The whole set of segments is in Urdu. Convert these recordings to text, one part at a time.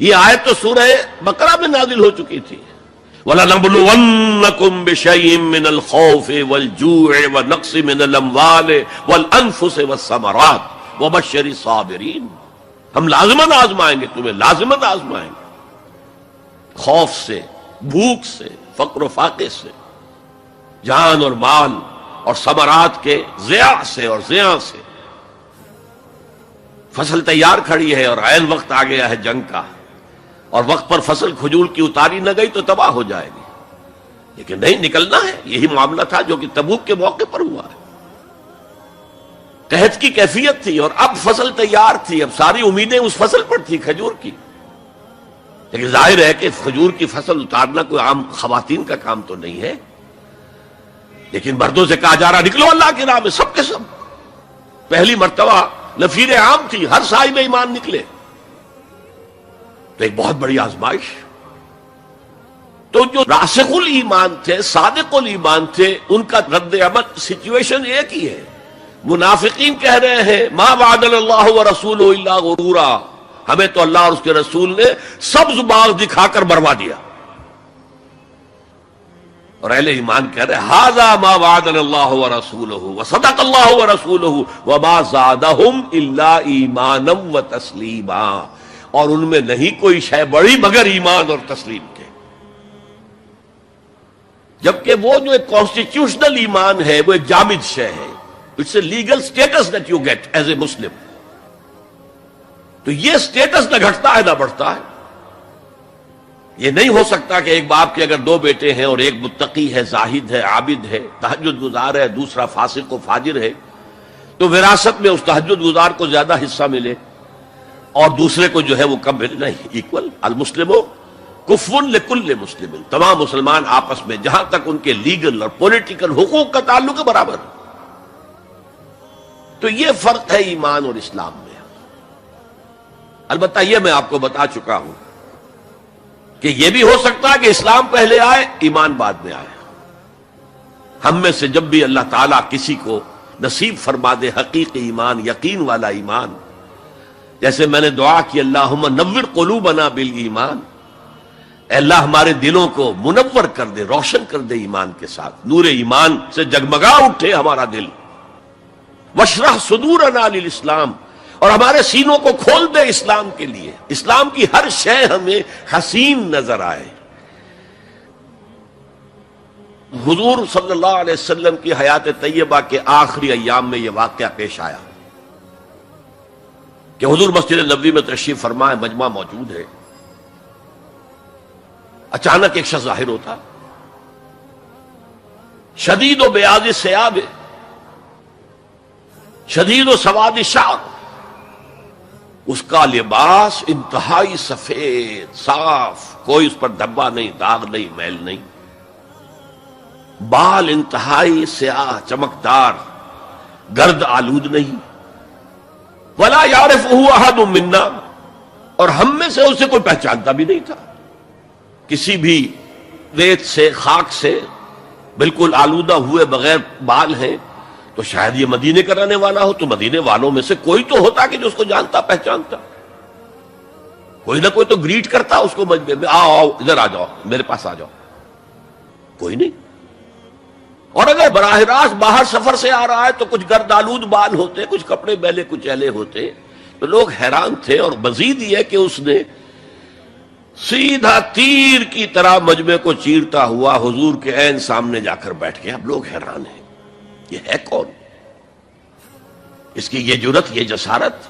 یہ آیت تو سورہ بقرہ میں نازل ہو چکی تھی. وَلَنَبْلُوَنَّكُمْ بِشَيْءٍ مِّنَ الْخَوْفِ وَالْجُوعِ وَنَقْصٍ مِّنَ الْأَمْوَالِ وَالْأَنفُسِ وَالثَّمَرَاتِ وَبَشِّرِ الصَّابِرِينَ. ہم لازماً آزمائیں گے تمہیں، لازماً آزمائیں گے، خوف سے، بھوک سے، فقر و فاقے سے، جان اور مال اور ثمرات کے ضیاع سے اور زیاں سے. فصل تیار کھڑی ہے اور عین وقت آ گیا ہے جنگ کا، اور وقت پر فصل کھجور کی اتاری نہ گئی تو تباہ ہو جائے گی. لیکن نہیں، نکلنا ہے. یہی معاملہ تھا جو کہ تبوک کے موقع پر ہوا ہے. قحط کی کیفیت تھی اور اب فصل تیار تھی، اب ساری امیدیں اس فصل پر تھی، کھجور کی. لیکن ظاہر ہے کہ کھجور کی فصل اتارنا کوئی عام خواتین کا کام تو نہیں ہے. لیکن مردوں سے کہا جا رہا نکلو اللہ کے راہ میں، سب کے سب. پہلی مرتبہ نفیر عام تھی، ہر صاحب ایمان نکلے. تو ایک بہت بڑی آزمائش. تو جو راسخ الایمان تھے، صادق الایمان تھے، ان کا رد عمل سچویشن ایک ہی ہے. منافقین کہہ رہے ہیں ما وعدنا اللہ ورسولہ الا غرورا، ہمیں تو اللہ اور اس کے رسول نے سبز باغ دکھا کر بروا دیا. اور اہل ایمان کہہ رہے ھذا ما وعدنا اللہ ورسولہ وصدق اللہ ورسولہ وما زادہم الا ایمانا وتسلیما. اور ان میں نہیں کوئی شے بڑی مگر ایمان اور تسلیم کے. جبکہ وہ جو ایک کانسٹیٹیوشنل ایمان ہے وہ ایک جامد شے ہے. It's a legal status that you get as a Muslim. تو یہ اسٹیٹس نہ گھٹتا ہے نہ بڑھتا ہے. یہ نہیں ہو سکتا کہ ایک باپ کے اگر دو بیٹے ہیں اور ایک متقی ہے، زاہد ہے، عابد ہے، تہجد گزار ہے، دوسرا فاسق و فاجر ہے، تو وراثت میں اس تہجد گزار کو زیادہ حصہ ملے اور دوسرے کو جو ہے وہ کم ملے. نہیں، ایکول. المسلم کفو لکل مسلم. تمام مسلمان آپس میں جہاں تک ان کے لیگل اور پولیٹیکل حقوق کا تعلق ہے برابر. تو یہ فرق ہے ایمان اور اسلام میں. البتہ یہ میں آپ کو بتا چکا ہوں کہ یہ بھی ہو سکتا ہے کہ اسلام پہلے آئے، ایمان بعد میں آئے. ہم میں سے جب بھی اللہ تعالیٰ کسی کو نصیب فرما دے حقیقی ایمان، یقین والا ایمان، جیسے میں نے دعا کی اللہم نور قلوبنا بالایمان، اے اللہ ہمارے دلوں کو منور کر دے، روشن کر دے ایمان کے ساتھ، نور ایمان سے جگمگا اٹھے ہمارا دل. واشرح صدورنا للاسلام، اور ہمارے سینوں کو کھول دے اسلام کے لیے، اسلام کی ہر شے ہمیں حسین نظر آئے. حضور صلی اللہ علیہ وسلم کی حیات طیبہ کے آخری ایام میں یہ واقعہ پیش آیا کہ حضور مسجد نبوی میں تشریف فرمائے، مجمع موجود ہے. اچانک ایک شخص ظاہر ہوتا، شدید و بیاض ثیاب، شدید و سواد شعر، اس کا لباس انتہائی سفید صاف، کوئی اس پر دھبا نہیں، داغ نہیں، میل نہیں. بال انتہائی سیاہ چمکدار، گرد آلود نہیں. ولا یعرفہ احد منا، اور ہم میں سے اسے کوئی پہچانتا بھی نہیں تھا. کسی بھی ریت سے، خاک سے بالکل آلودہ ہوئے بغیر بال ہیں، تو شاید یہ مدینے کا رہنے والا ہو. تو مدینے والوں میں سے کوئی تو ہوتا کہ جو اس کو جانتا پہچانتا، کوئی نہ کوئی تو گریٹ کرتا اس کو مجمع میں، آؤ آؤ ادھر آ جاؤ، میرے پاس آ جاؤ. کوئی نہیں. اور اگر براہ راست باہر سفر سے آ رہا ہے تو کچھ گرد آلود بال ہوتے، کچھ کپڑے میلے کچیلے ہوتے. تو لوگ حیران تھے. اور مزید یہ کہ اس نے سیدھا تیر کی طرح مجمع کو چیرتا ہوا حضور کے عین سامنے جا کر بیٹھ گیا. اب لوگ حیران ہیں، یہ ہے کون؟ اس کی یہ جرت، یہ جسارت.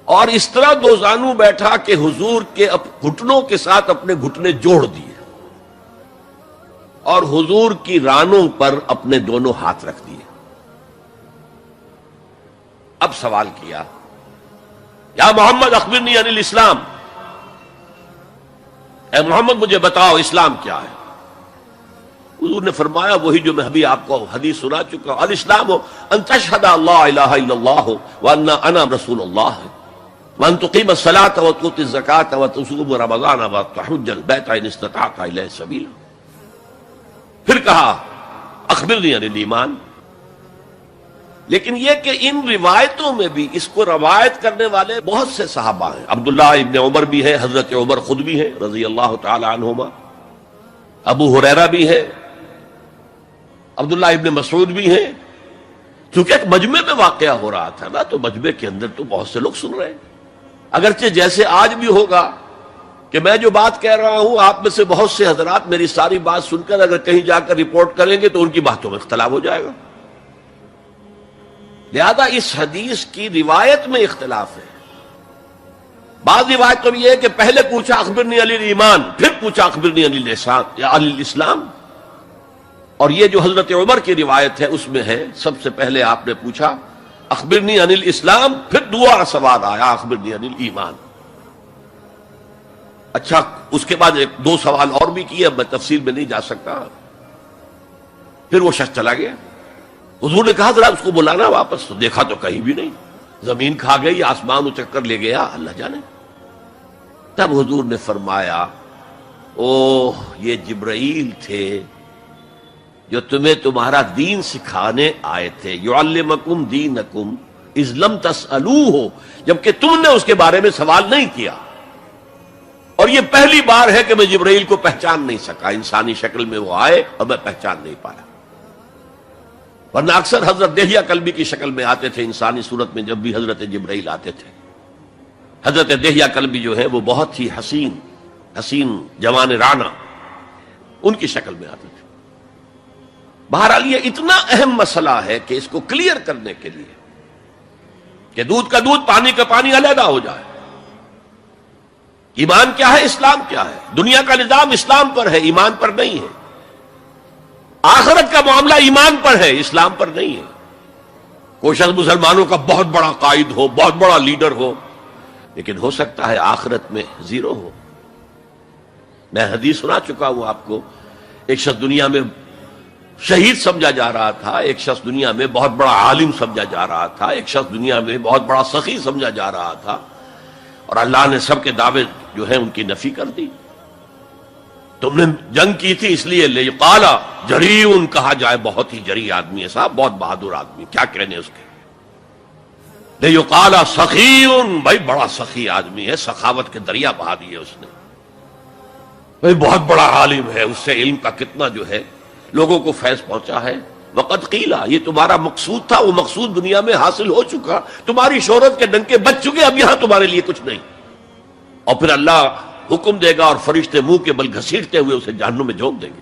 اور اس طرح دو زانو بیٹھا کہ حضور کے گھٹنوں کے ساتھ اپنے گھٹنے جوڑ دیے اور حضور کی رانوں پر اپنے دونوں ہاتھ رکھ دیے. اب سوال کیا، یا محمد اخبرنی عن الاسلام، اے محمد مجھے بتاؤ اسلام کیا ہے. حضور نے فرمایا وہی جو میں ابھی آپ کو حدیث سنا چکا ہوں، الاسلام ان تشہد اللہ الہ الا اللہ وان انا رسول اللہ وان تقیم الصلاۃ وتؤتی الزکاۃ وتصوم رمضان وتحج البیت ان استطعت الیہ سبیلا. پھر کہا اخبرنی عن الایمان، لیکن یہ کہ ان روایتوں میں بھی اس کو روایت کرنے والے بہت سے صحابہ ہیں. عبداللہ ابن عمر بھی ہیں، حضرت عمر خود بھی ہیں رضی اللہ تعالی عنہما، ابو ہریرہ بھی ہے، عبداللہ ابن مسعود بھی ہیں. چونکہ ایک مجمع میں واقعہ ہو رہا تھا نا، تو مجمع کے اندر تو بہت سے لوگ سن رہے ہیں. اگرچہ جیسے آج بھی ہوگا کہ میں جو بات کہہ رہا ہوں، آپ میں سے بہت سے حضرات میری ساری بات سن کر اگر کہیں جا کر رپورٹ کریں گے تو ان کی باتوں میں اختلاف ہو جائے گا. لہذا اس حدیث کی روایت میں اختلاف ہے. بعض روایت تو یہ ہے کہ پہلے پوچھا اخبرنی عن الایمان، پھر پوچھا اخبرنی عن الاسلام یا عن الاسلام. اور یہ جو حضرت عمر کی روایت ہے اس میں ہے سب سے پہلے آپ نے پوچھا اخبرنی عن الاسلام، پھر دوسرا سوال آیا اخبرنی عن الایمان. اچھا، اس کے بعد ایک دو سوال اور بھی کیے، اب میں تفصیل میں نہیں جا سکتا. پھر وہ شخص چلا گیا. حضور نے کہا ذرا اس کو بلانا واپس، تو دیکھا تو کہیں بھی نہیں، زمین کھا گئی، آسمان اچک کر لے گیا، اللہ جانے. تب حضور نے فرمایا اوہ یہ جبرائیل تھے جو تمہیں تمہارا دین سکھانے آئے تھے. یعلمکم دینکم اذ لم تسألوہ، جبکہ تم نے اس کے بارے میں سوال نہیں کیا. اور یہ پہلی بار ہے کہ میں جبرائیل کو پہچان نہیں سکا، انسانی شکل میں وہ آئے اور میں پہچان نہیں پایا. ورنہ اکثر حضرت دہیہ کلبی کی شکل میں آتے تھے انسانی صورت میں. جب بھی حضرت جبرائیل آتے تھے، حضرت دہیہ کلبی جو ہے وہ بہت ہی حسین جوان رانا، ان کی شکل میں آتے تھے. بہرحال یہ اتنا اہم مسئلہ ہے کہ اس کو کلیئر کرنے کے لیے کہ دودھ کا دودھ پانی کا پانی علیحدہ ہو جائے. ایمان کیا ہے، اسلام کیا ہے. دنیا کا نظام اسلام پر ہے، ایمان پر نہیں ہے. آخرت کا معاملہ ایمان پر ہے، اسلام پر نہیں ہے. کوئی شخص مسلمانوں کا بہت بڑا قائد ہو، بہت بڑا لیڈر ہو، لیکن ہو سکتا ہے آخرت میں زیرو ہو. میں حدیث سنا چکا ہوں آپ کو. ایک شخص دنیا میں شہید سمجھا جا رہا تھا، ایک شخص دنیا میں بہت بڑا عالم سمجھا جا رہا تھا، ایک شخص دنیا میں بہت بڑا سخی سمجھا جا رہا تھا، اور اللہ نے سب کے دعوے جو ہیں ان کی نفی کر دی. تم نے جنگ کی تھی اس لیے لیقال جریء کہا جائے، بہت ہی جری آدمی ہے صاحب، بہت بہادر آدمی، کیا کہنے اس کے. لیقال سخی، بھائی بڑا سخی آدمی ہے، سخاوت کے دریا بہا دیے اس نے. بھائی بہت بڑا عالم ہے، اس سے علم کا کتنا جو ہے لوگوں کو فیض پہنچا ہے. وقد قیل، یہ تمہارا مقصود تھا، وہ مقصود دنیا میں حاصل ہو چکا، تمہاری شہرت کے ڈنکے بج چکے، اب یہاں تمہارے لیے کچھ نہیں. اور پھر اللہ حکم دے گا اور فرشتے منہ کے بل گھسیٹتے ہوئے اسے جہنم میں جھونک دیں گے.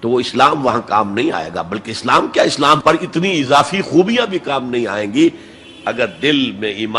تو وہ اسلام وہاں کام نہیں آئے گا. بلکہ اسلام کیا، اسلام پر اتنی اضافی خوبیاں بھی کام نہیں آئیں گی اگر دل میں ایمان